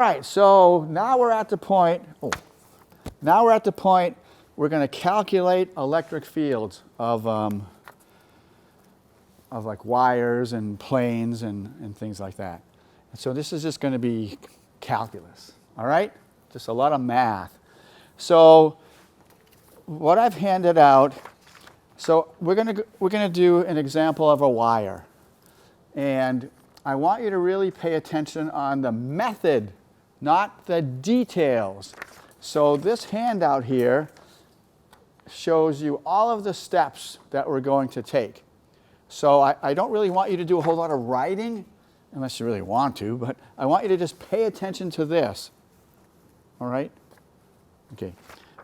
All right, so now we're at the point, we're going to calculate electric fields of like wires and planes and things like that. And so this is just going to be calculus, all right? Just a lot of math. So what I've handed out, so we're going to do an example of a wire. And I want you to really pay attention on the method, not the details. So this handout here shows you all of the steps that we're going to take. So I don't really want you to do a whole lot of writing, unless you really want to, but I want you to just pay attention to this. All right? Okay.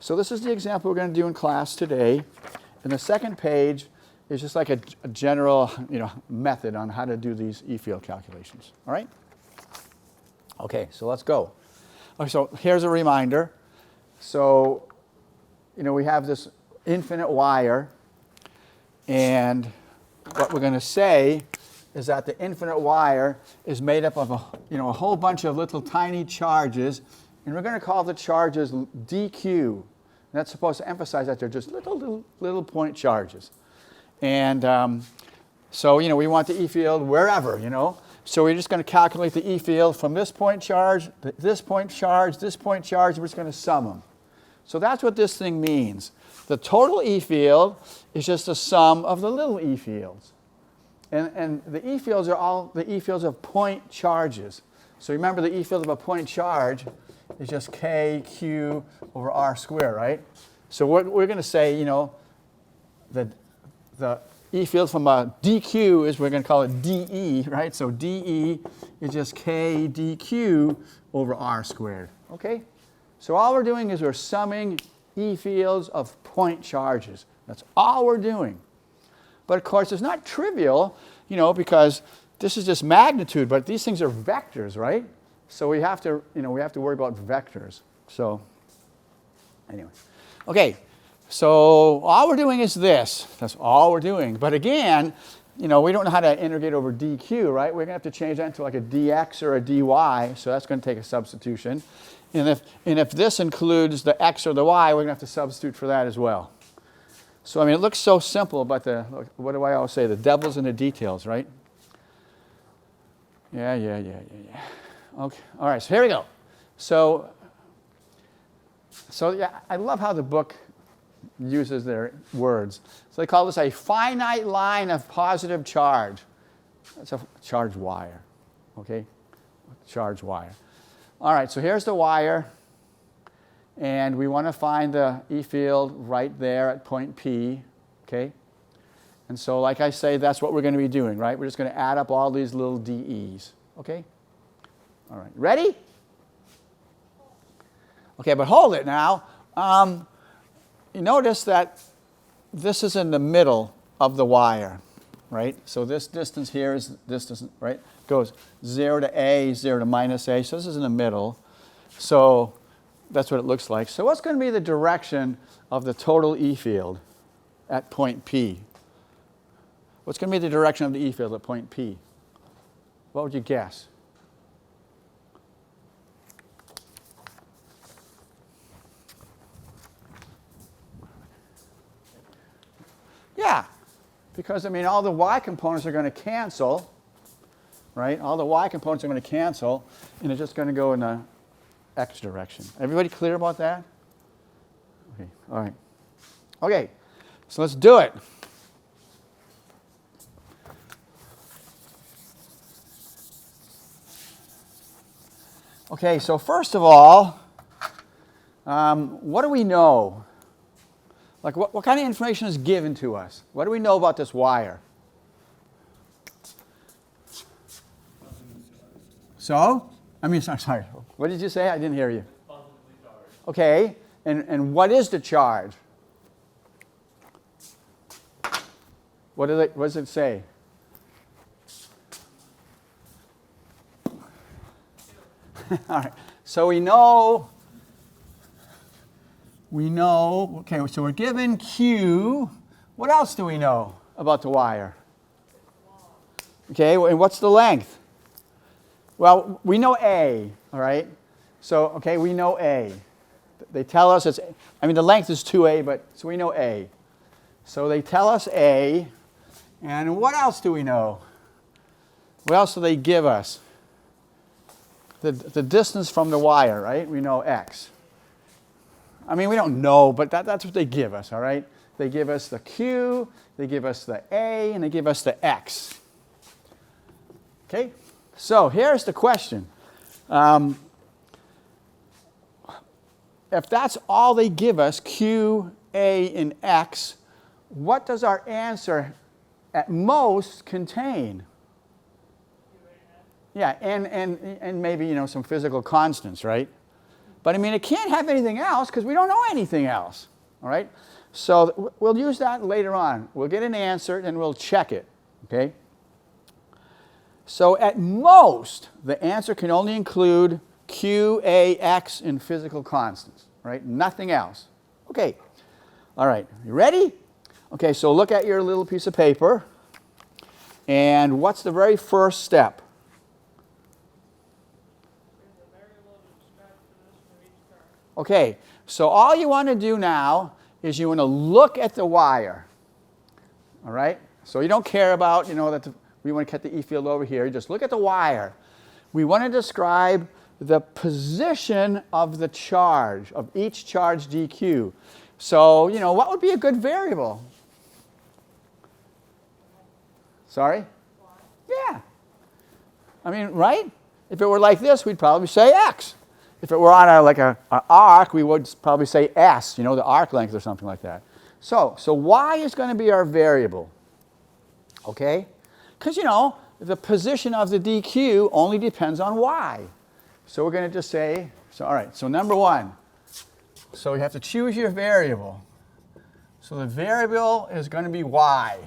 So this is the example we're going to do in class today. And the second page is just like a general, method on how to do these E-field calculations. All right? Okay, so let's go. Okay, so here's a reminder. So, we have this infinite wire, and what we're going to say is that the infinite wire is made up of a whole bunch of little tiny charges, and we're going to call the charges dq. And that's supposed to emphasize that they're just little point charges. And so, we want the E field wherever, So we're just going to calculate the E field from this point charge, this point charge, this point charge, and we're just going to sum them. So that's what this thing means. The total E field is just the sum of the little E fields. And the E fields are all the E fields of point charges. So remember, the E field of a point charge is just KQ over R squared, right? So we're going to say, that the E field from a dq is, we're going to call it dE, right? So dE is just K dQ over R squared, okay? So all we're doing is we're summing E fields of point charges. That's all we're doing. But of course, it's not trivial, because this is just magnitude, but these things are vectors, right? So we have to, worry about vectors. So anyway, okay. So all we're doing is this. That's all we're doing. But again, we don't know how to integrate over dq, right? We're going to have to change that into like a dx or a dy, so that's going to take a substitution. And if this includes the x or the y, we're going to have to substitute for that as well. So, it looks so simple, but what do I always say? The devil's in the details, right? Yeah. Okay. All right, so here we go. So yeah, I love how the book uses their words. So they call this a finite line of positive charge. That's a charged wire, okay? Charged wire. All right, so here's the wire, and we want to find the E field right there at point P, okay? And so, like I say, that's what we're going to be doing, right? We're just going to add up all these little dE's, okay? All right, ready? Okay, but hold it now. You notice that this is in the middle of the wire, right? So this distance here is this distance, right? Goes 0 to A, 0 to minus A. So this is in the middle. So that's what it looks like. So what's going to be the direction of the total E field at point P? What's going to be the direction of the E field at point P? What would you guess? Yeah, because all the y components are going to cancel, right? All the y components are going to cancel, and it's just going to go in the x direction. Everybody clear about that? Okay, all right. Okay, so let's do it. Okay, so first of all, what do we know? Like, what kind of information is given to us? What do we know about this wire? So? Sorry. What did you say? I didn't hear you. Positively charged. Okay. And what is the charge? What does it say? All right. So we know, okay, so we're given Q. What else do we know about the wire? Okay, and what's the length? Well, we know A, all right? So, okay, we know A. They tell us it's, I mean, the length is 2A, but so we know A. So they tell us A. And what else do we know? What else do they give us? The distance from the wire, right? We know X. I mean, we don't know, but that's what they give us, all right? They give us the Q, they give us the A, and they give us the X. Okay? So here's the question. If that's all they give us, Q, A, and X, what does our answer at most contain? Yeah, and maybe, you know, some physical constants, right? But I mean, it can't have anything else because we don't know anything else, all right? So we'll use that later on. We'll get an answer and we'll check it, okay? So at most, the answer can only include Q, A, X, and physical constants, right? Nothing else. Okay, all right, you ready? Okay, so look at your little piece of paper. And what's the very first step? Okay, so all you want to do now is you want to look at the wire, all right? So you don't care about, you know, that we want to cut the E field over here. You just look at the wire. We want to describe the position of the charge, of each charge dq. So, you know, what would be a good variable? Sorry? Yeah. I mean, right? If it were like this, we'd probably say X. If it were on an arc, we would probably say S, you know, the arc length or something like that. So Y is going to be our variable, okay? Because, you know, the position of the dq only depends on Y. So we're going to just say, so all right, so number one. So you have to choose your variable. So the variable is going to be Y.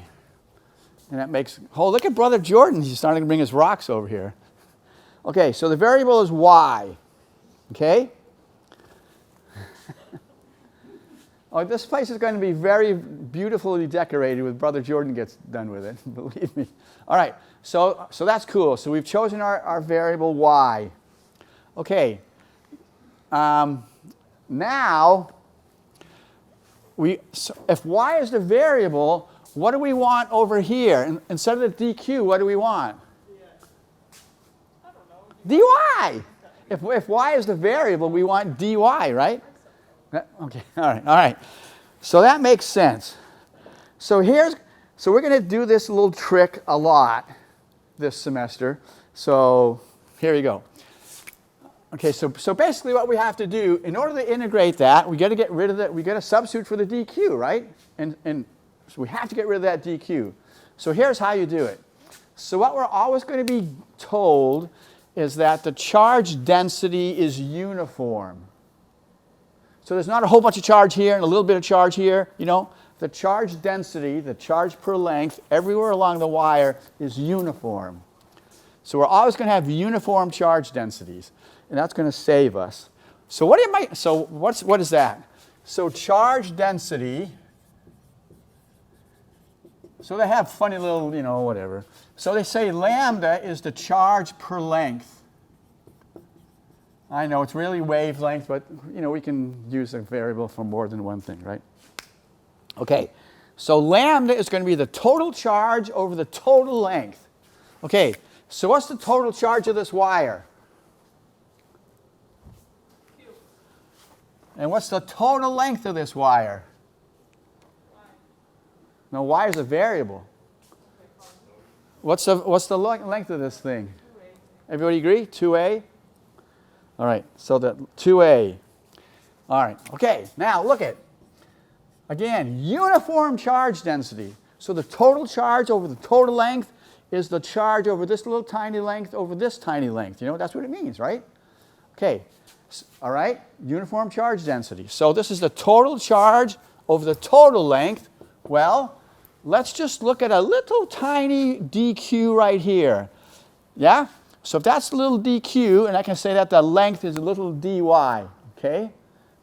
And that makes, oh, look at Brother Jordan. He's starting to bring his rocks over here. Okay, so the variable is Y. Okay? Oh, this place is going to be very beautifully decorated when Brother Jordan gets done with it, believe me. All right, so that's cool. So we've chosen our variable Y. Okay. Now, if Y is the variable, what do we want over here? And instead of the dq, what do we want? dy. If Y is the variable, we want dy, right? Okay, all right. So that makes sense. So we're going to do this little trick a lot this semester. So here you go. Okay, so basically what we have to do, in order to integrate that, we got to get rid of we got to substitute for the dq, right? And so we have to get rid of that dq. So here's how you do it. So what we're always going to be told is that the charge density is uniform. So there's not a whole bunch of charge here and a little bit of charge here, you know. The charge density, the charge per length, everywhere along the wire is uniform. So we're always going to have uniform charge densities, and that's going to save us. So what is that? So charge density, so they have funny little, you know, whatever. So they say lambda is the charge per length. I know it's really wavelength, but, you know, we can use a variable for more than one thing, right? Okay, so lambda is going to be the total charge over the total length. Okay, so what's the total charge of this wire? Q. And what's the total length of this wire? Y. No, y is a variable. What's the length of this thing? 2A. Everybody agree? 2a? All right, so the 2a. All right, okay, now look at, again, uniform charge density. So the total charge over the total length is the charge over this little tiny length over this tiny length. You know, that's what it means, right? Okay, all right, uniform charge density. So this is the total charge over the total length. Well, let's just look at a little tiny dq right here. Yeah? So if that's a little dq, and I can say that the length is a little dy, okay?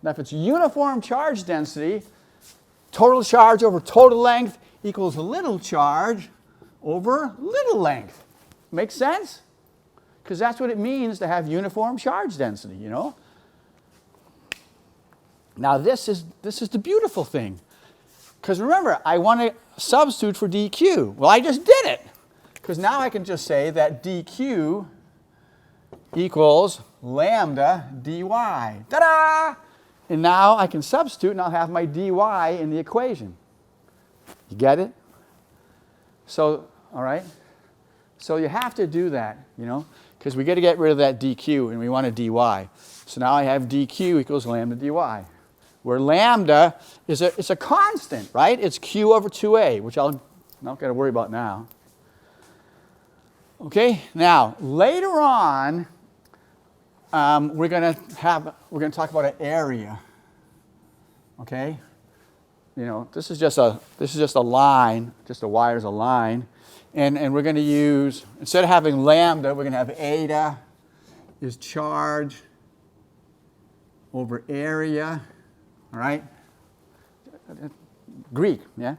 Now if it's uniform charge density, total charge over total length equals little charge over little length. Makes sense? Because that's what it means to have uniform charge density, you know? Now this is the beautiful thing. Because remember, I want to substitute for dq. Well, I just did it. Because now I can just say that dq equals lambda dy. Ta-da! And now I can substitute and I'll have my dy in the equation. You get it? So, all right? So you have to do that, you know, because we got to get rid of that dq and we want a dy. So now I have dq equals lambda dy, where lambda is a constant, right? It's q over 2a, which I'm not going to worry about now. Okay, now later on, we're going to talk about an area. Okay, you know, this is just a line, just a wire is a line, and we're going to use, instead of having lambda, we're going to have eta is charge over area. All right, Greek, yeah,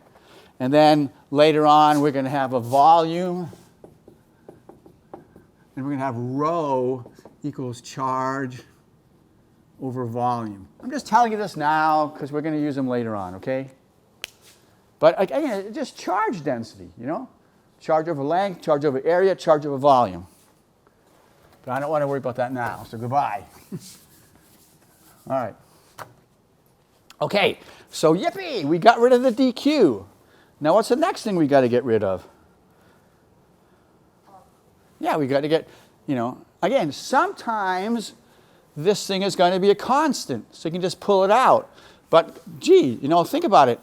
and then later on we're going to have a volume, and we're going to have rho equals charge over volume. I'm just telling you this now because we're going to use them later on, okay? But again, just charge density, you know? Charge over length, charge over area, charge over volume. But I don't want to worry about that now, so goodbye. All right. Okay, so yippee, we got rid of the dq. Now what's the next thing we got to get rid of? Yeah, we got to get, you know, again, sometimes this thing is going to be a constant, so you can just pull it out. But gee, you know, think about it.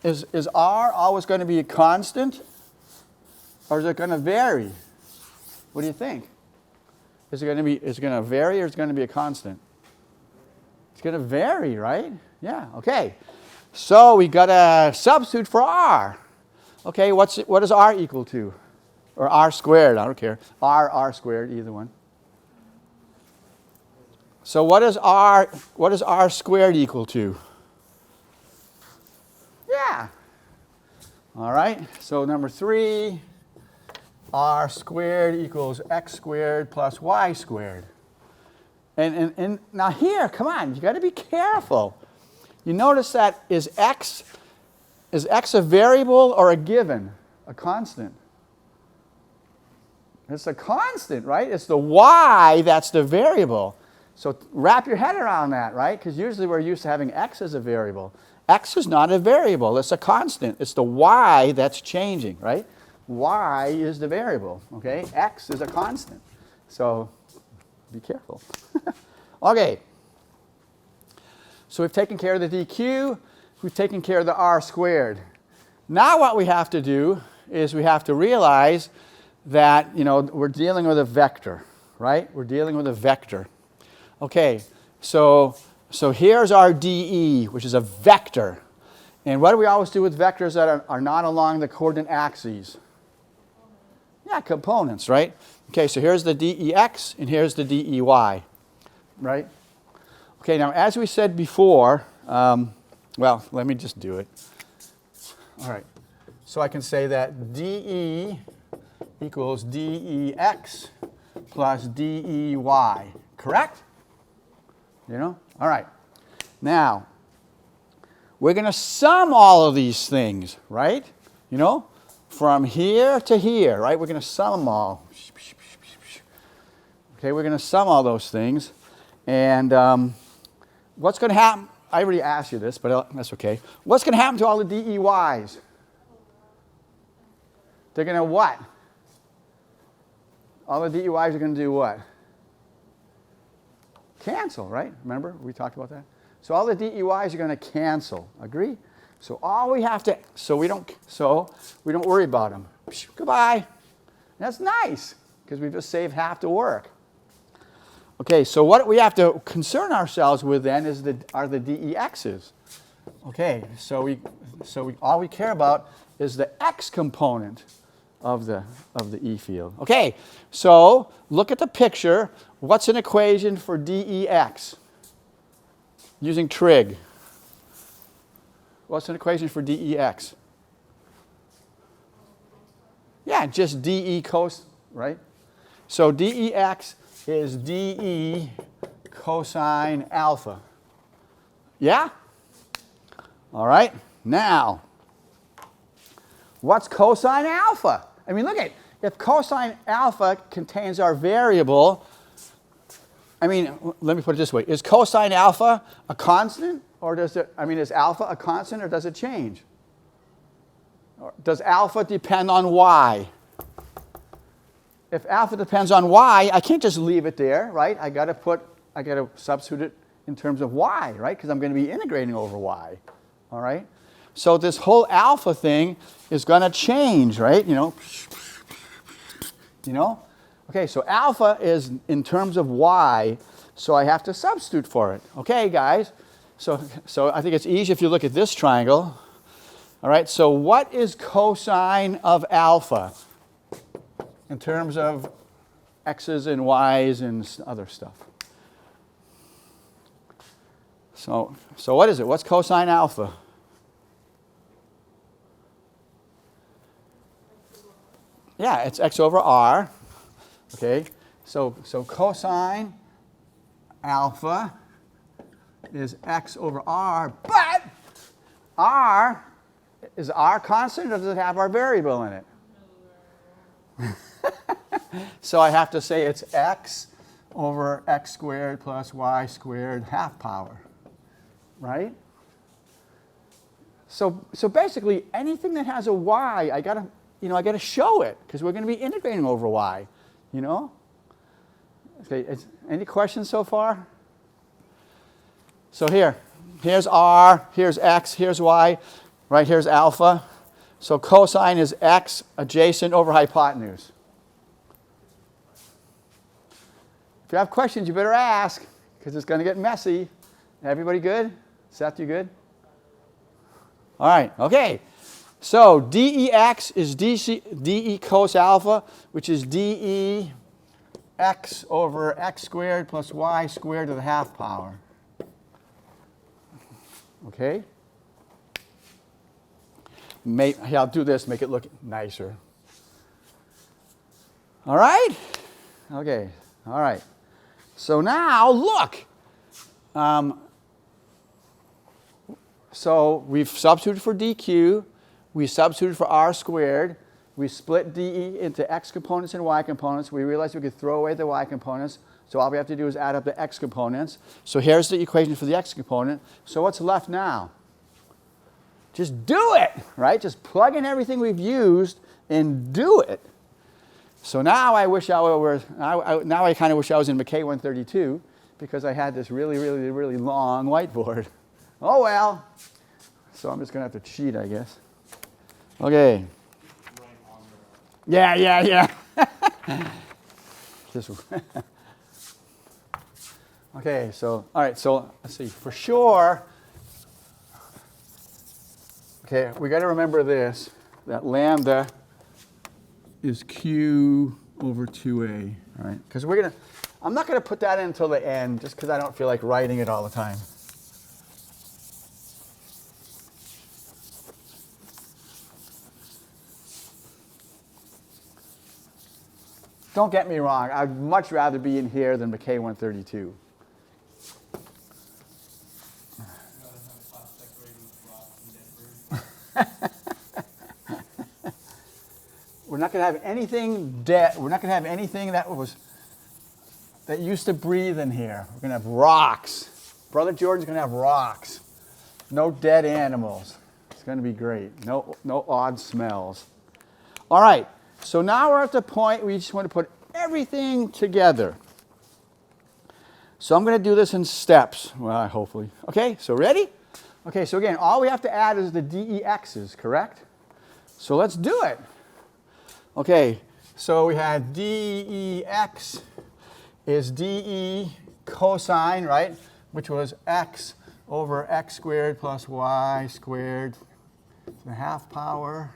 Is r always going to be a constant, or is it going to vary? What do you think? Is it going to vary, or is it going to be a constant? It's going to vary, right? Yeah. Okay. So we got to substitute for r. Okay. What is r equal to? Or r squared, I don't care. R squared, either one. So what is r squared equal to? Yeah. All right. So number 3, r squared equals x squared plus y squared. And now here, come on, you got to be careful. You notice that is x a variable or a given? A constant? It's a constant, right? It's the y that's the variable. So wrap your head around that, right? Because usually we're used to having x as a variable. X is not a variable. It's a constant. It's the y that's changing, right? Y is the variable, okay? X is a constant. So be careful. Okay. So we've taken care of the dq. We've taken care of the r squared. Now what we have to do is we have to realize that, you know, we're dealing with a vector, right? We're dealing with a vector. Okay, so here's our dE, which is a vector. And what do we always do with vectors that are not along the coordinate axes? Yeah, components, right? Okay, so here's the dEx and here's the dEy, right? Okay, now as we said before, well, let me just do it. All right, so I can say that dE equals dEx plus dEy, correct? You know? All right. Now, we're going to sum all of these things, right? You know? From here to here, right? We're going to sum them all. Okay, we're going to sum all those things. And what's going to happen? I already asked you this, but that's okay. What's going to happen to all the dEy's? They're going to what? All the dEy's are going to do what? Cancel, right? Remember, we talked about that? So all the dEy's are going to cancel. Agree? So all we have to, so we don't worry about them. Goodbye. That's nice, because we just saved half the work. Okay, so what we have to concern ourselves with then are the dEx's. Okay, so all we care about is the x component of the E field. Okay, so look at the picture. What's an equation for dEx? Using trig. What's an equation for dEx? Yeah, just dE cos, right? So dEx is dE cosine alpha. Yeah? All right. Now, what's cosine alpha? I mean, look at it. If cosine alpha contains our variable, I mean, let me put it this way. Is cosine alpha a constant? Or does it, I mean, is alpha a constant or does it change? Or does alpha depend on y? If alpha depends on y, I can't just leave it there, right? I got to substitute it in terms of y, right? Because I'm going to be integrating over y, all right? So this whole alpha thing is going to change, right? You know? Okay, so alpha is in terms of y, so I have to substitute for it. Okay, guys? So I think it's easy if you look at this triangle. All right, so what is cosine of alpha in terms of x's and y's and other stuff? So what is it? What's cosine alpha? Yeah, it's x over r. Okay, so cosine alpha is x over r, but r, is r constant or does it have our variable in it? So I have to say it's x over x squared plus y squared half power, right? So basically anything that has a y, I gotta show it because we're going to be integrating over y, you know? Okay, any questions so far? So here's r, here's x, here's y, right? Here's alpha. So cosine is x adjacent over hypotenuse. If you have questions, you better ask because it's going to get messy. Everybody good? Seth, you good? All right, okay. So DEX is DE cos alpha, which is DE x over x squared plus y squared to the half power. Okay? I'll do this, make it look nicer. All right? Okay, all right. So now, look. So we've substituted for dq. We substituted for r squared. We split dE into x components and y components. We realized we could throw away the y components. So all we have to do is add up the x components. So here's the equation for the x component. So what's left now? Just do it, right? Just plug in everything we've used and do it. So now I wish I were, now I kind of wish I was in McKay 132 because I had this really, really, really long whiteboard. Oh well. So I'm just going to have to cheat, I guess. Okay. Yeah. Just okay, so, all right, so let's see. For sure, okay, we got to remember this, that lambda is q over 2a, all right? Because I'm not going to put that in until the end just because I don't feel like writing it all the time. Don't get me wrong, I'd much rather be in here than McKay 132. We're not going to have anything dead. We're not going to have anything that used to breathe in here. We're going to have rocks. Brother Jordan's going to have rocks. No dead animals. It's going to be great. No odd smells. All right. So now we're at the point we just want to put everything together. So I'm going to do this in steps. Well, hopefully. Okay. So ready? Okay. So again, all we have to add is the DEXs, correct? So let's do it. Okay, so we had DEX is DE cosine, right? Which was x over x squared plus y squared to the half power,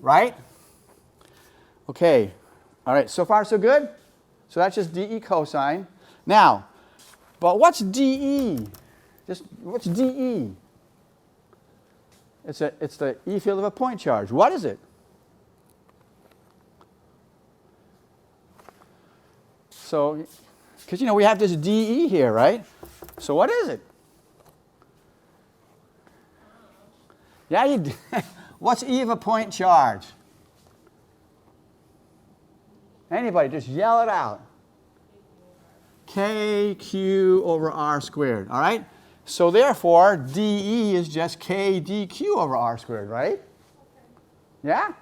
right? Okay, all right, so far so good? So that's just DE cosine. Now, but what's DE? What's DE? It's the E field of a point charge. What is it? So, because we have this DE here, right? So what is it? Yeah, what's E of a point charge? Anybody, just yell it out. KQ over R squared, all right? So therefore, dE is just K dQ over R squared, right? Yeah?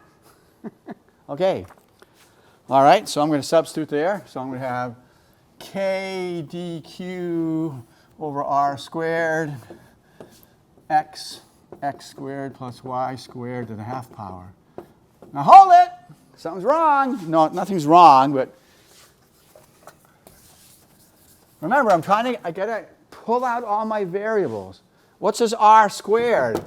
Okay. All right, so I'm going to substitute there. So I'm going to have K dQ over R squared x squared plus y squared to the half power. Now hold it. Something's wrong. No, nothing's wrong, but remember, I got to pull out all my variables. What's this R squared?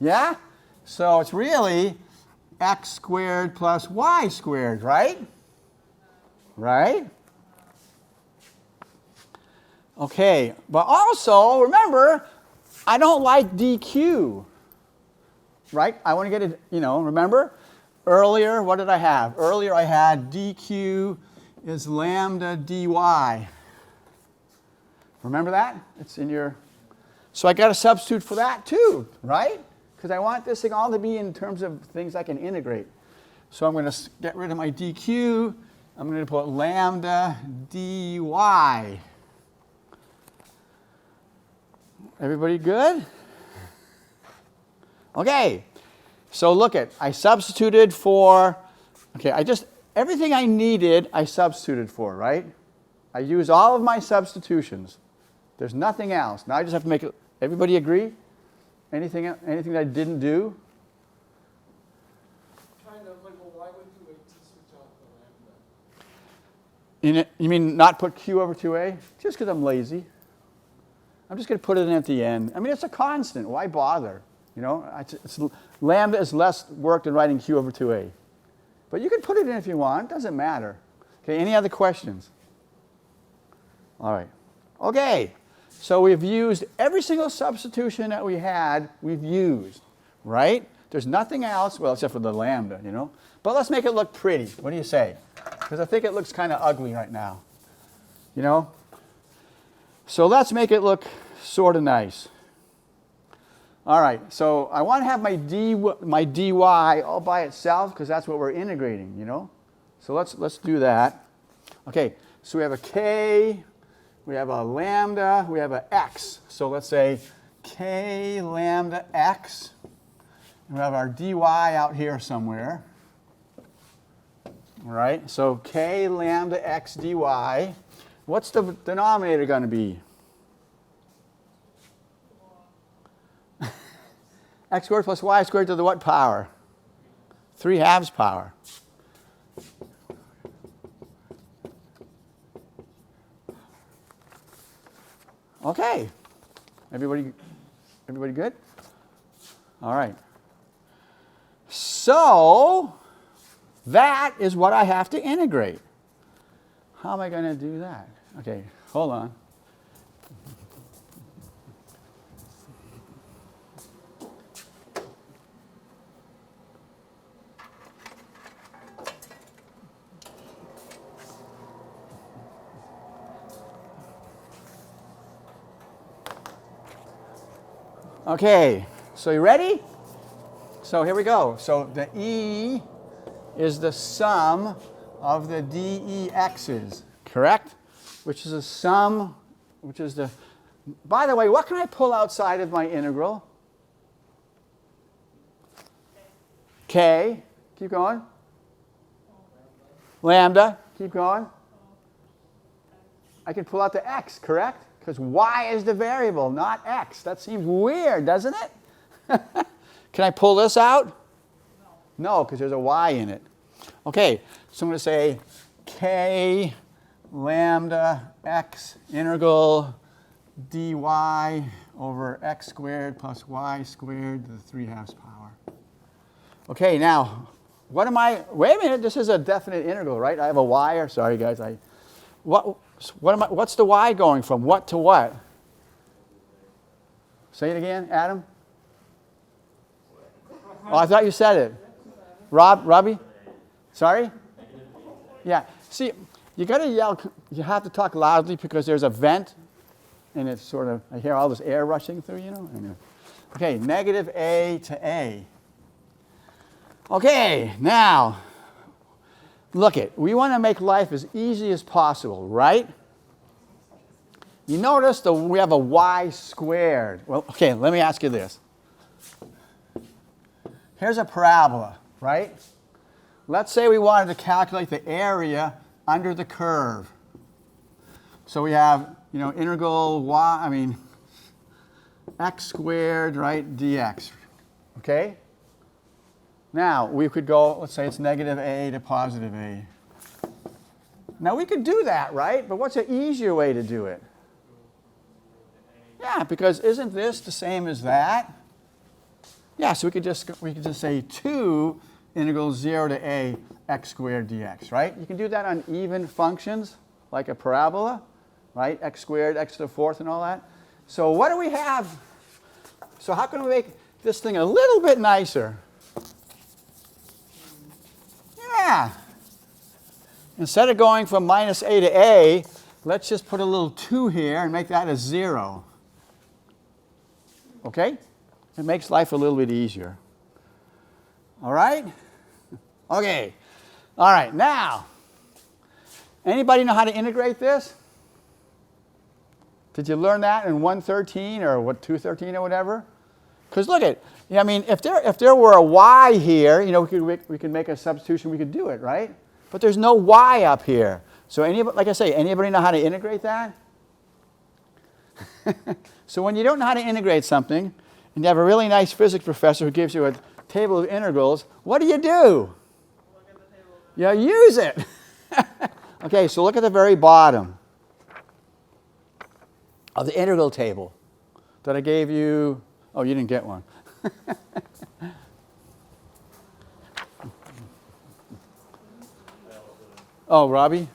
Yeah? So it's really x squared plus y squared, right? Right? Okay, but also, remember, I don't like dq, right? I want to get it, remember? Earlier, what did I have? Earlier I had dq is lambda dy. Remember that? It's in your... So I got to substitute for that too, right? Because I want this thing all to be in terms of things I can integrate. So I'm going to get rid of my dq. I'm going to put lambda dy. Everybody good? Okay. So look I substituted for, everything I needed, I substituted for, right? I used all of my substitutions. There's nothing else. Now I just have to make it, everybody agree? Anything that I didn't do? Kind of like, well, why would you wait to switch off the lambda? You mean not put Q over 2A? Just because I'm lazy. I'm just going to put it in at the end. I mean, it's a constant. Why bother? Lambda is less work than writing Q over 2A. But you can put it in if you want. It doesn't matter. Okay, any other questions? All right. Okay. So we've used every single substitution that we had, we've used, right? There's nothing else, well, except for the lambda, But let's make it look pretty. What do you say? Because I think it looks kind of ugly right now, So let's make it look sort of nice. All right, so I want to have my dy all by itself because that's what we're integrating, So let's do that. Okay, so we have a k, we have a lambda, we have an x. So let's say k lambda x. We have our dy out here somewhere. All right, so k lambda x dy. What's the denominator going to be? X squared plus y squared to the what power? 3/2 power. Okay. Everybody good? All right. So that is what I have to integrate. How am I going to do that? Okay, hold on. Okay, so you ready? So here we go. So the E is the sum of the DEX's, correct? Which is a sum, which is the... By the way, what can I pull outside of my integral? K. Keep going. Lambda. Keep going. I can pull out the x, correct? Because y is the variable, not x. That seems weird, doesn't it? Can I pull this out? No, because there's a y in it. Okay, so I'm going to say k lambda x integral dy over x squared plus y squared to the 3/2 power. Okay, now, what am I... Wait a minute, this is a definite integral, right? I have a y, or sorry guys, what's the y going from? What to what? Say it again, Adam. Oh, I thought you said it. Robbie? Sorry? Yeah. See, you got to yell. You have to talk loudly because there's a vent and it's sort of, I hear all this air rushing through, you know? Anyway. Okay, negative a to a. Okay, now, look it. We want to make life as easy as possible, right? You notice we have a y squared. Well, okay, let me ask you this. Here's a parabola, right? Let's say we wanted to calculate the area under the curve. So we have, you know, integral x squared, right, dx, okay? Now, we could go, let's say it's negative a to positive a. Now, we could do that, right? But what's an easier way to do it? Yeah, because isn't this the same as that? Yeah, so we could just say 2 integral 0 to a x squared dx, right? You can do that on even functions, like a parabola, right? X squared, x to the fourth, and all that. So what do we have? So how can we make this thing a little bit nicer? Yeah. Instead of going from minus a to a, let's just put a little 2 here and make that a 0. Okay? It makes life a little bit easier. All right? Okay. All right, now, anybody know how to integrate this? Did you learn that in 113 or 213 or whatever? Because look at, I mean, if there were a y here, you know, we could make a substitution, we could do it, right? But there's no y up here. So like I say, anybody know how to integrate that? So when you don't know how to integrate something, and you have a really nice physics professor who gives you a table of integrals, what do? Look at the table. You use it. Okay, so look at the very bottom of the integral table that I gave you. Oh, you didn't get one. Oh, Robbie?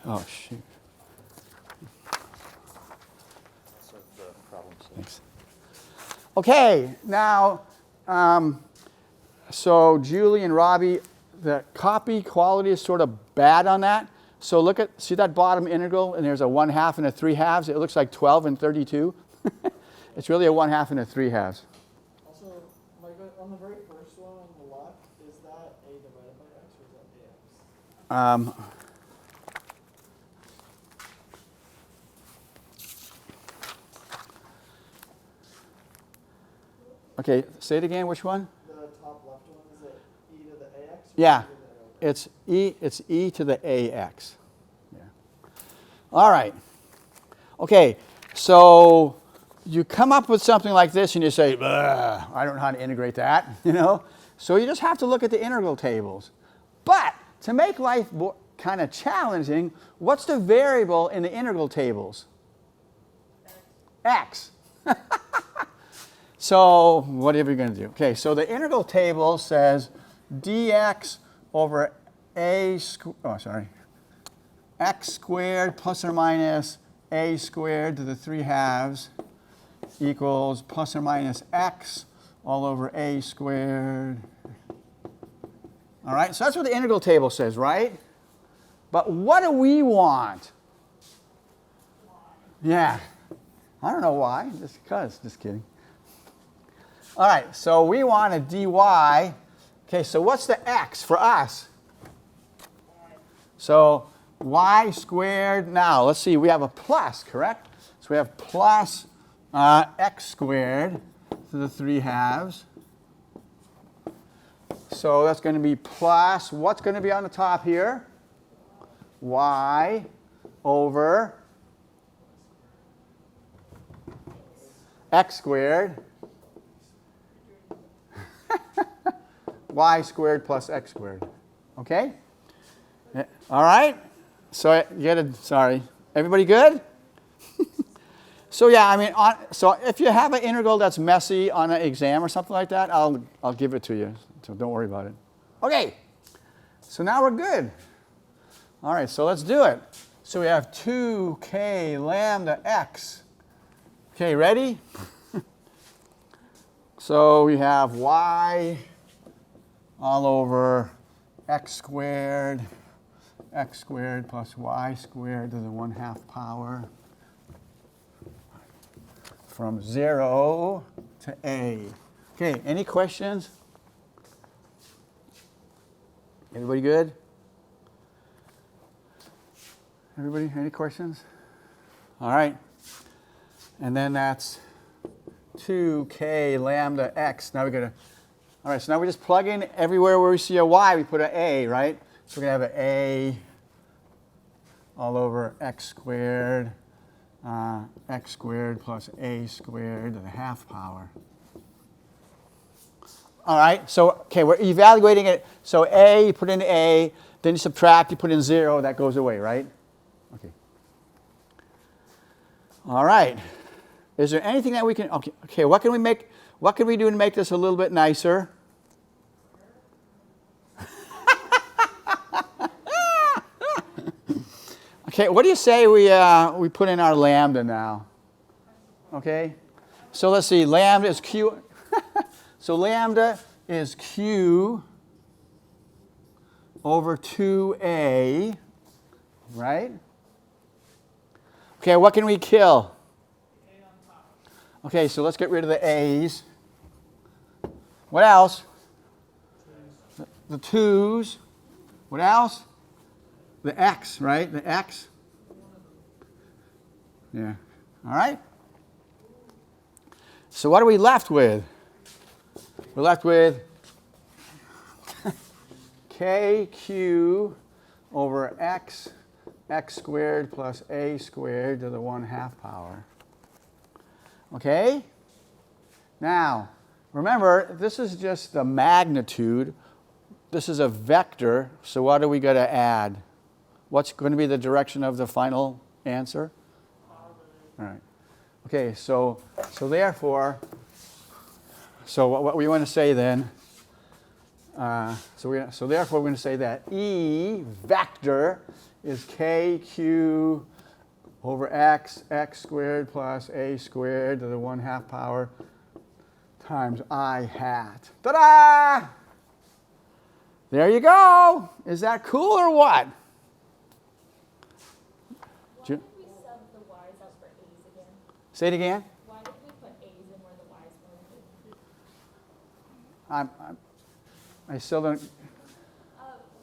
Oh, shoot. Thanks. Okay, now, so Julie and Robbie, the copy quality is sort of bad on that. So see that bottom integral, and there's a 1/2 and a 3/2. It looks like 12 and 32. It's really a 1/2 and a 3/2. Also, on the very first one on the left, is that a divided by x or is that ax? Okay, say it again. Which one? The top left one, is it e to the ax? Yeah, E to the L? it's e to the ax. Yeah. All right. Okay, so you come up with something like this and you say, I don't know how to integrate that, you know? So you just have to look at the integral tables. But to make life kind of challenging, what's the variable in the integral tables? X. So whatever you're going to do. Okay, so the integral table says dx over x squared plus or minus a squared to the 3/2 equals plus or minus x all over a squared. All right, so that's what the integral table says, right? But what do we want? Yeah, I don't know why, just because, just kidding. All right, so we want a dy. Okay, so what's the x for us? So y squared, now let's see, we have a plus, correct? So we have plus x squared to the 3/2. So that's going to be plus, what's going to be on the top here? Y over x squared. Y squared plus x squared. Okay? All right? So you get it, sorry. Everybody good? So yeah, I mean, so if you have an integral that's messy on an exam or something like that, I'll give it to you. So don't worry about it. Okay. So now we're good. All right, so let's do it. So we have 2k lambda x. Okay, ready? So we have y all over x squared x squared plus y squared to the 1/2 power from 0 to a. Okay, any questions? Everybody good? Everybody, any questions? All right. And then that's 2k lambda x. Now we're going to, all right, so now we just plug in everywhere where we see a y, we put an a, right? So we're going to have an a all over x squared plus a squared to the 1/2 power. All right, so, okay, we're evaluating it. So a, you put in a, then you subtract, you put in 0, that goes away, right? Okay. All right. Is there anything that we can, okay, what can we do to make this a little bit nicer? Okay, what do you say we put in our lambda now? Okay, so let's see, lambda is q. So lambda is q over 2a, right? Okay, what can we kill? Okay, so let's get rid of the a's. What else? The 2's. What else? The x, right? The x. Yeah. All right. So what are we left with? We're left with kq over x squared plus a squared to the 1/2 power. Okay? Now, remember, this is just the magnitude. This is a vector, so what are we going to add? What's going to be the direction of the final answer? All right. Okay, so therefore, so what we want to say then, so therefore we're going to say that E vector is KQ over x squared plus a squared to the 1/2 power times I hat. Ta-da! There you go. Is that cool or what? Why did we sub the y's out for a's again? Say it again. Why did we put a's in where the y's were? I still don't.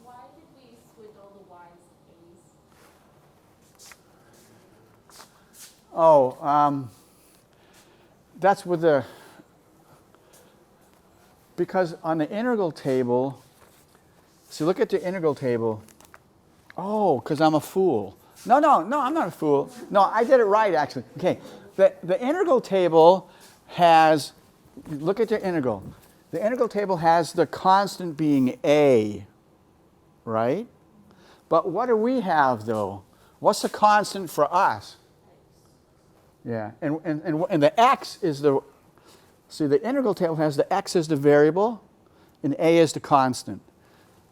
Why did we switch all the y's to a's? Oh, that's with the, because on the integral table, see, look at the integral table. Oh, because I'm a fool. No, I'm not a fool. No, I did it right, actually. Okay, the integral table has, look at the integral. The integral table has the constant being a, right? But what do we have, though? What's the constant for us? Yeah, and the x is the, see, the integral table has the x as the variable and a as the constant.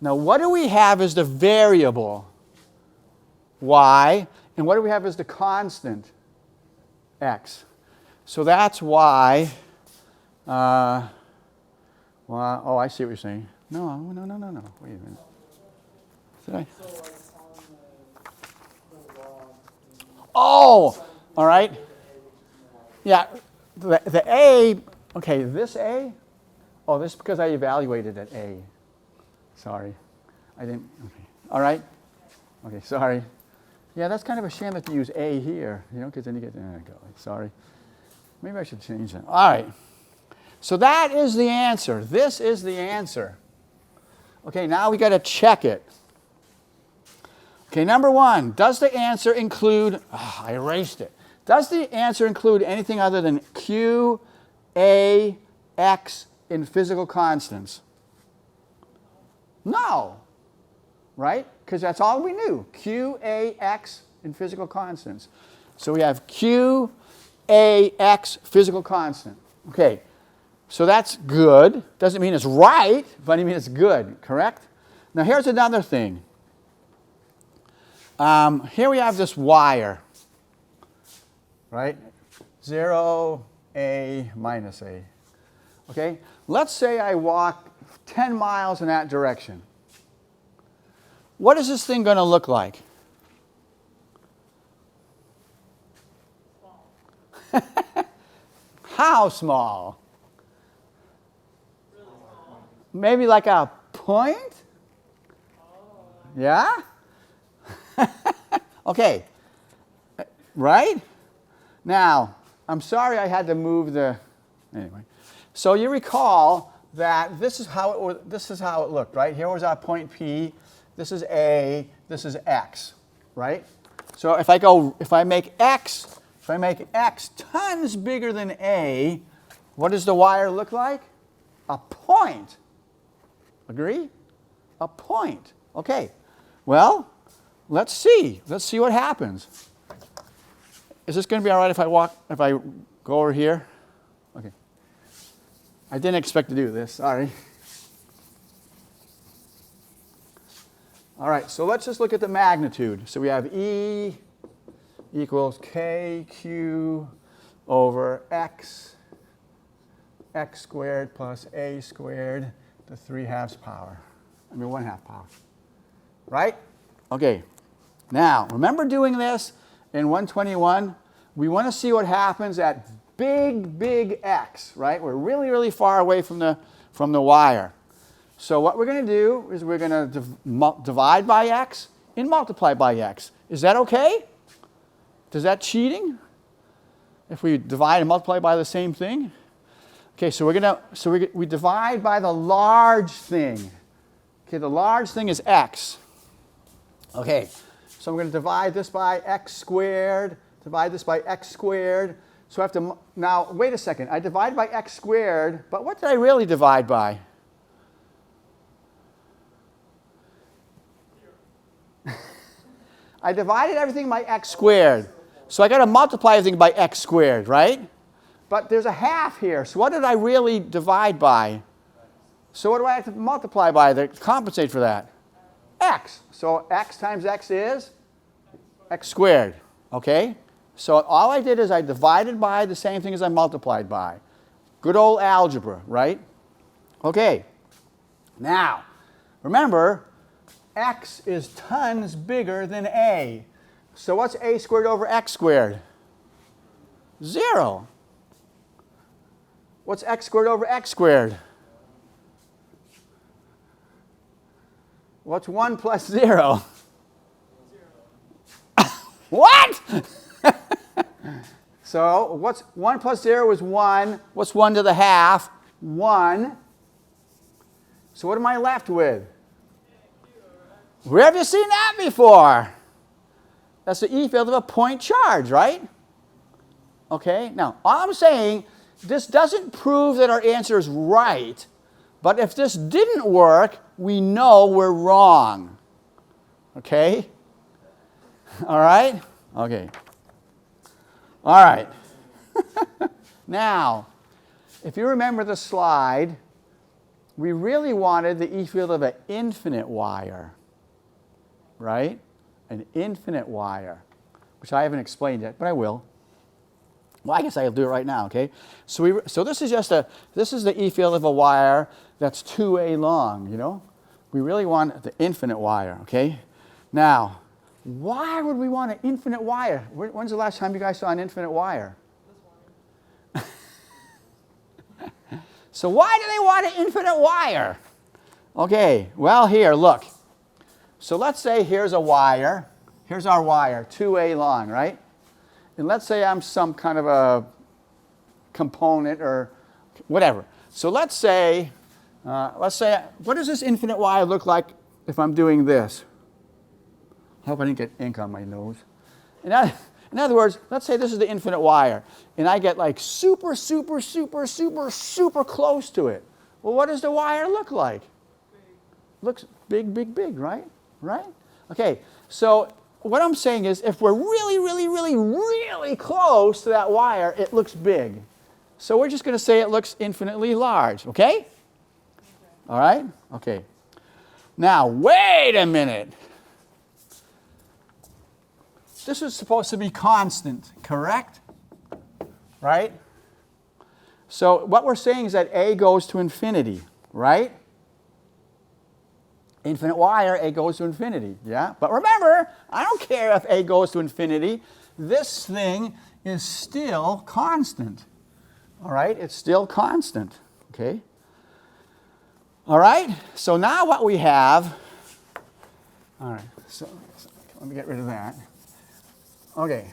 Now, what do we have as the variable? Y. And what do we have as the constant? X. So that's why, oh, I see what you're saying. No. Wait a minute. Did I? So like on the log. Oh, all right. Yeah, the A, okay, this A, oh, this is because I evaluated at A. Sorry, I didn't, okay. All right, okay, sorry. Yeah, that's kind of a shame that you use A here, you know, because then you get, there you go, sorry. Maybe I should change that. All right, so that is the answer. This is the answer. Okay, now we got to check it. Okay, number one, does the answer include, I erased it. Does the answer include anything other than Q, A, X in physical constants? No, right? Because that's all we knew, Q, A, X in physical constants. So we have Q, A, X, physical constant. Okay, so that's good. Doesn't mean it's right, but I mean it's good, correct? Now here's another thing. Here we have this wire, right? 0, A, minus A. Okay? Let's say I walk 10 miles in that direction. what is this thing going to look like? How small? Maybe like a point? Yeah? Okay. Right? Now, I'm sorry I had to move the... Anyway. So you recall that this is how it looked, right? Here was our point P. This is A. This is X, right? So if I make X tons bigger than A, what does the wire look like? A point. Agree? A point. Okay. Well, let's see. Let's see what happens. Is this going to be all right if I go over here? Okay. I didn't expect to do this. Sorry. All right. So let's just look at the magnitude. So we have E equals KQ over X squared plus A squared to 3/2 power. 1/2 power. Right? Okay. Now, remember doing this in 121? We want to see what happens at big X, right? We're really, really far away from the wire. So what we're going to do is we're going to divide by X and multiply by X. Is that okay? Is that cheating? If we divide and multiply by the same thing? Okay, so we divide by the large thing. Okay, the large thing is X. Okay, so I'm going to divide this by X squared, divide this by X squared. So I have to, now, wait a second. I divide by X squared, but what did I really divide by? I divided everything by X squared. So I got to multiply everything by X squared, right? But there's a half here. So what did I really divide by? So what do I have to multiply by to compensate for that? X. So X times X is X squared. Okay? So all I did is I divided by the same thing as I multiplied by. Good old algebra, right? Okay. Now, remember, X is tons bigger than A. So what's A squared over X squared? 0. What's X squared over X squared? What's 1 plus 0? What? So what's 1 plus 0 is 1. What's 1 to the half? 1. So what am I left with? Where have you seen that before? That's the E field of a point charge, right? Okay, now all I'm saying, this doesn't prove that our answer is right, but if this didn't work, we know we're wrong. Okay? All right? Okay. All right. Now, if you remember the slide, we really wanted the E field of an infinite wire, right? An infinite wire, which I haven't explained yet, but I will. Well, I guess I'll do it right now, okay? So this is the E field of a wire that's 2A long, you know? We really want the infinite wire, okay? Now, why would we want an infinite wire? When's the last time you guys saw an infinite wire? So why do they want an infinite wire? Okay, well here, look. So let's say here's a wire. Here's our wire, 2A long, right? And let's say I'm some kind of a component or whatever. So let's say, what does this infinite wire look like if I'm doing this? I hope I didn't get ink on my nose. In other words, let's say this is the infinite wire, and I get like super close to it. Well, what does the wire look like? Looks big, right? Right? Okay, so what I'm saying is if we're really close to that wire, it looks big. So we're just going to say it looks infinitely large, okay? All right? Okay. Now, wait a minute. This is supposed to be constant, correct? Right? So what we're saying is that A goes to infinity, right? Infinite wire, A goes to infinity, yeah? But remember, I don't care if A goes to infinity. This thing is still constant, all right? It's still constant, okay? All right, so now what we have, all right, so let me get rid of that. Okay.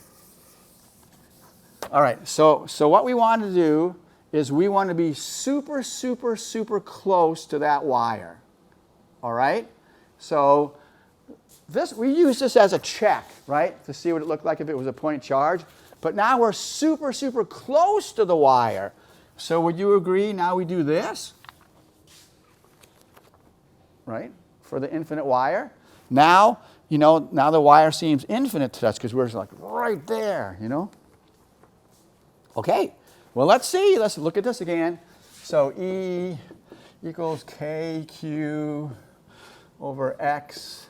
All right, so what we want to do is we want to be super, super, super close to that wire. All right? So we use this as a check, right, to see what it looked like if it was a point charge. But now we're super, super close to the wire. So would you agree now we do this? Right? For the infinite wire. Now, now the wire seems infinite to us because we're like right there, Okay, well, let's see. Let's look at this again. So E equals KQ over x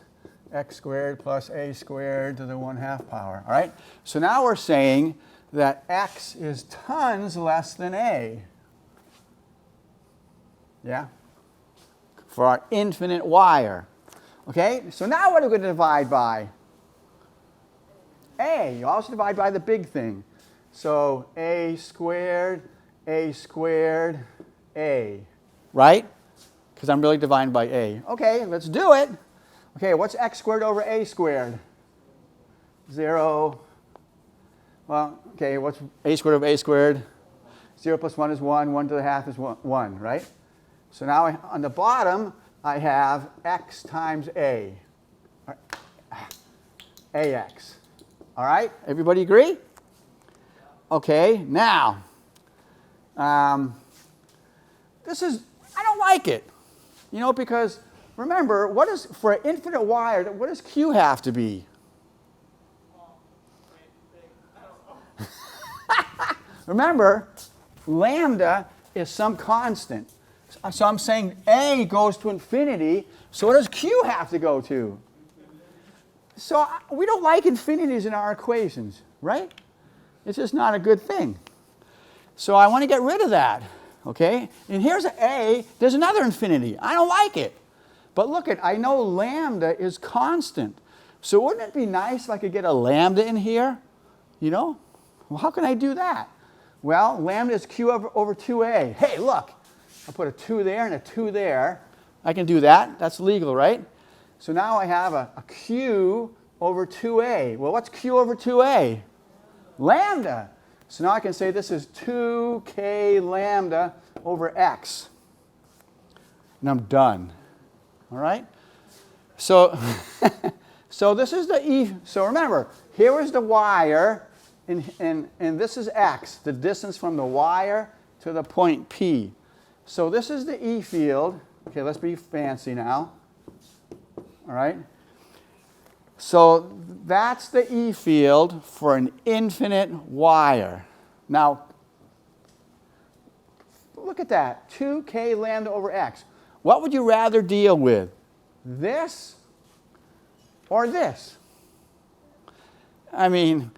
squared plus a squared to the 1/2 power. All right? So now we're saying that x is tons less than a. Yeah? For our infinite wire. Okay? So now what are we going to divide by? A. You also divide by the big thing. So a squared, a. Right? Because I'm really dividing by a. Okay, let's do it. Okay, what's x squared over a squared? 0. Well, okay, what's a squared over a squared? 0 plus 1 is 1. 1 to the half is 1, right? So now on the bottom, I have x times a. Ax. All right, everybody agree? Okay, now, this is, I don't like it. Because remember, for an infinite wire, what does Q have to be? Remember, lambda is some constant. So I'm saying A goes to infinity, so what does Q have to go to? So we don't like infinities in our equations, right? It's just not a good thing. So I want to get rid of that, okay? And here's an A, there's another infinity. I don't like it. But look I know lambda is constant. So wouldn't it be nice if I could get a lambda in here? Well, how can I do that? Well, lambda is Q over 2A. Hey, look, I'll put a 2 there and a 2 there. I can do that. That's legal, right? So now I have a Q over 2A. Well, what's Q over 2A? Lambda. So now I can say this is 2k lambda over x. And I'm done. All right? So, so this is the E. So remember, here is the wire, and this is x, the distance from the wire to the point P. So this is the E field. Okay, let's be fancy now. All right? So that's the E field for an infinite wire. Now, look at that, 2k lambda over x. What would you rather deal with? This or this? I mean,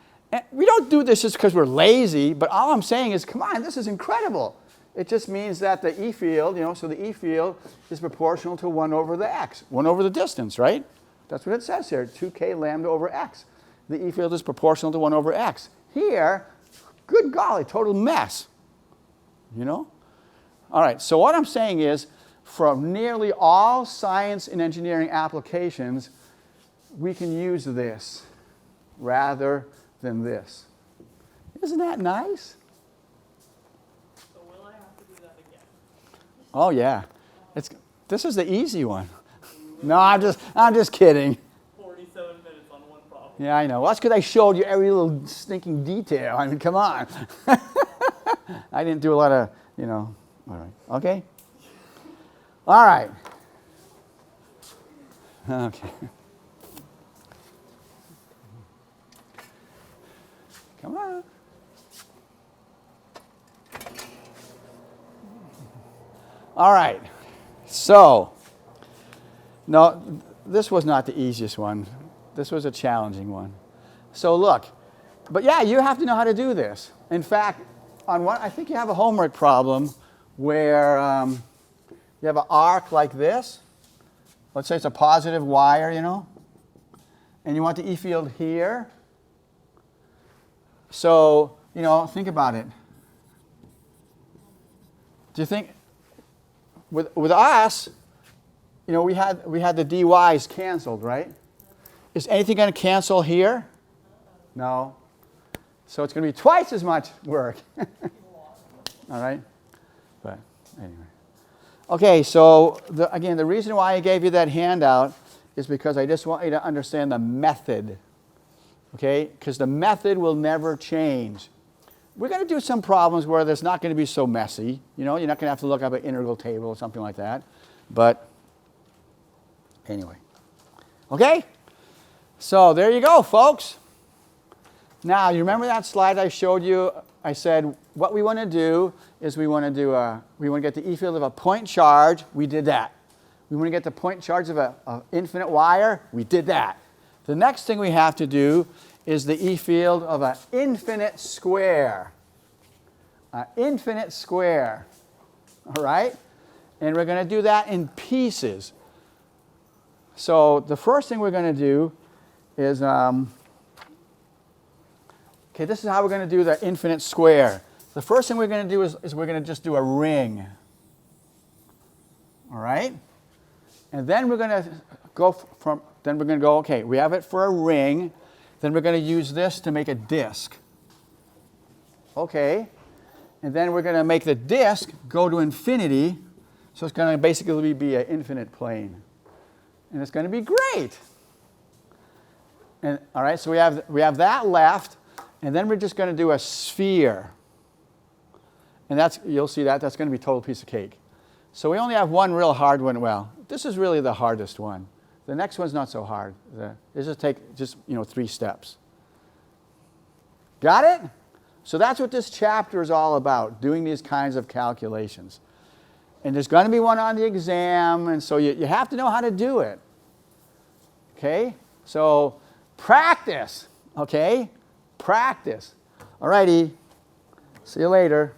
we don't do this just because we're lazy, but all I'm saying is, come on, this is incredible. It just means that the E field, so the E field is proportional to 1 over the x, 1 over the distance, right? That's what it says here, 2k lambda over x. The E field is proportional to 1 over x. Here, good golly, total mess. All right, so what I'm saying is, for nearly all science and engineering applications, we can use this rather than this. Isn't that nice? So will I have to do that again? Oh, yeah. This is the easy one. No, I'm just kidding. 47 minutes on one problem. Yeah, I know. Well, that's because I showed you every little stinking detail. I mean, come on. I didn't do a lot of, all right. Okay? All right. Okay. Come on. All right. So, no, this was not the easiest one. This was a challenging one. So look, but yeah, you have to know how to do this. In fact, on one, I think you have a homework problem where you have an arc like this, let's say it's a positive wire, you know, and you want the E field here. So, you know, think about it. Do you think, with us, you know, we had the dy's canceled, right? Is anything going to cancel here? No. So it's going to be twice as much work. All right? But anyway. Okay, so again, the reason why I gave you that handout is because I just want you to understand the method. Okay? Because the method will never change. We're going to do some problems where there's not going to be so messy. You know, you're not going to have to look up an integral table or something like that. But anyway. Okay? So there you go, folks. Now, you remember that slide I showed you? I said what we want to do is we want to get the E field of a point charge. We did that. We want to get the point charge of an infinite wire. We did that. The next thing we have to do is the E field of an infinite square. An infinite square. All right? And we're going to do that in pieces. So the first thing we're going to do is, okay, this is how we're going to do the infinite square. The first thing we're going to do is we're going to just do a ring. All right? And then we're going to go okay, we have it for a ring. Then we're going to use this to make a disk. Okay. And then we're going to make the disk go to infinity. So it's going to basically be an infinite plane. And it's going to be great. And, all right, so we have that left. And then we're just going to do a sphere. And you'll see that's going to be a total piece of cake. So we only have one real hard one. Well, this is really the hardest one. The next one's not so hard. This will take just 3 steps. Got it? So that's what this chapter is all about, doing these kinds of calculations. And there's going to be one on the exam, and so you have to know how to do it. Okay? So practice. Okay? Practice. All righty. See you later.